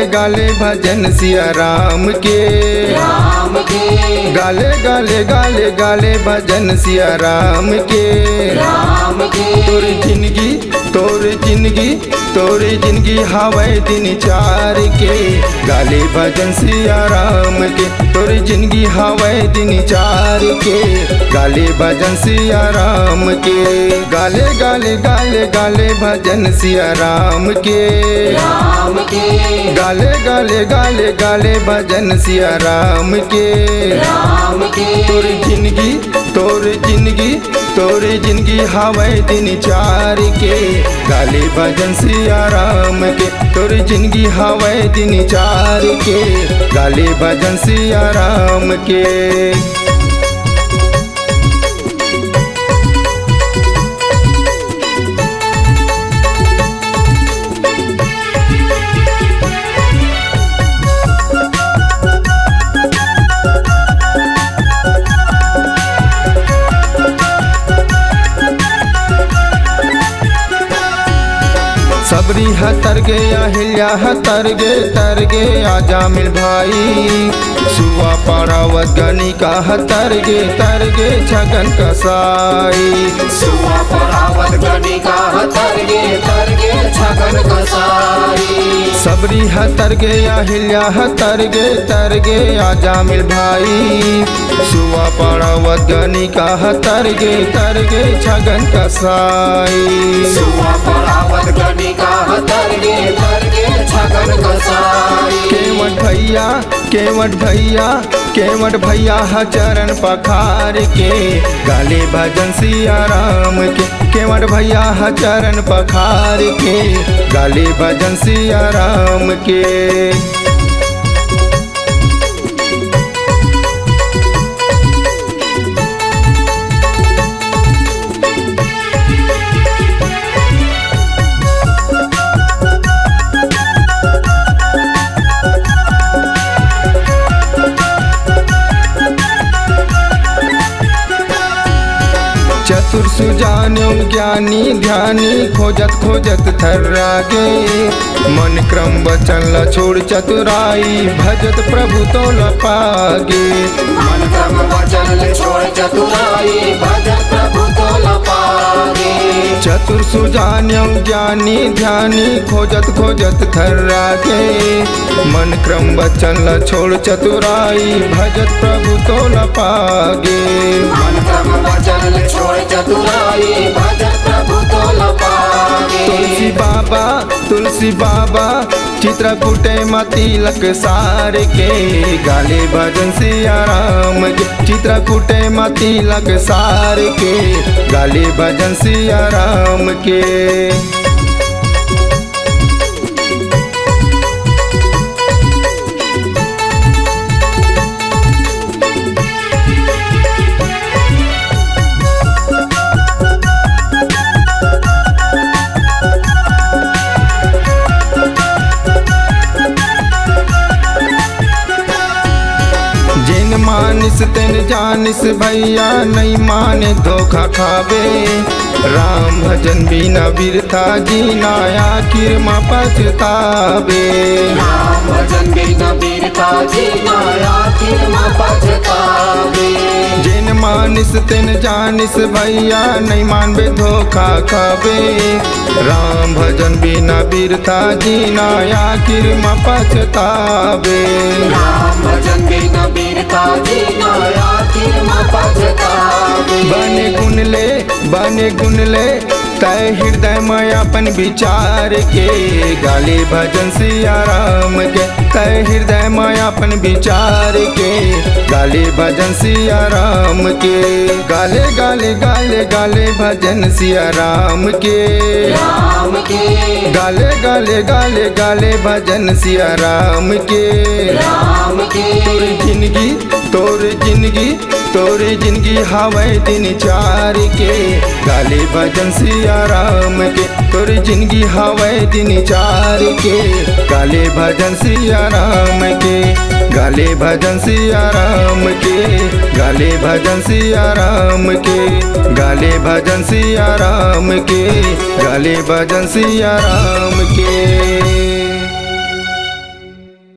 गाले भजन सिया राम के, गाले गाले गाले गाले भजन सिया राम के। तोरी जिंदगी तोरी जिंदगी तोरी जिंदगी हवे दिन चार के, गाले भजन सिया राम के। तोरी जिंदगी हवे दिन चार के, गाले भजन सिया राम के। गाले गाले गाले गाले भजन सिया राम के, गाले गाले गाले गाले भजन सिया राम के। तोरी जिंदगी तोरी जिंदगी तोरी जिंदगी हवे दिन चार के, गाले भजन सिया राम के। तोरी जिंदगी हवे दिन चार के, गाले भजन सिया राम के। सबरी हतर गे अहिल्या हतर गे आजा मिल भाई। सुवा पारावत गणिका हतर गे छगन कसाई। सुवा पारावत गणिका हतर गे छगन कसाई। सबरी हतर गे अहिल्या हतर गे आजा मिल भाई। सुवा पारावत गणिका हतर गे छगन कसाई। सुवा पारावत गणिका हतर गे छगन कसाई। केवट भैया चरण पखार के, गाले भजन सिया राम के। केवट भैया चरण पखार के, गाले भजन सिया राम के। चतुर सुजान्यो ज्ञानी ध्यानी खोजत थर्रागे। मन क्रम वचन छोड़ चतुराई, भजत प्रभु तो पागे। मन क्रम वचन छोड़ चतुराई, भजत प्रभु तो पागे। चतुर सुजान्यो ज्ञानी ध्यानी खोजत थर्रागे। मन क्रम वचन छोड़ चतुराई, भजत प्रभु तो पागे। मन क्रम वचन छोड़ चतुराई, भजत प्रभु तो पागे। तुलसी बाबा चित्रकूटे तिलक सार के, गाले भजन सिया राम के। चित्रकूटे तिलक सार के, गाले भजन सिया राम के। मानिस तेन जानिस भैया नहीं माने धोखा खावे। राम भजन बिना बिरथा जीना आखिर माँ पछतावे। राम भजन बिना बिरथा जीना आखिर माँ पछतावे। जिन मानिस तेन जानिस भैया नहीं मानबे धोखा खावे। राम भजन बिना बिरथा जीना आखिर माँ पछतावे। राम भजन बिना बिरथा जीना आखिर माँ पछतावे। बने गुन ले तय हृदय में अपन विचार के, गाले भजन सिया राम के। तय हृदय में अपन विचार के, गाले भजन सिया राम के। गाले गाले गाले गाले भजन सिया राम के, गाले गाले गाले गाले भजन सिया राम के। तोरी जिंदगी तोरी जिंदगी तोरी जिंदगी हवे दिन चार के, गाले भजन सिया राम के। तोरी जिंदगी हवे दिन चार के, गाले भजन सिया राम के। गाले भजन सिया राम के, गाले भजन सिया राम के। गाले भजन सिया राम के, गाले भजन सिया राम के।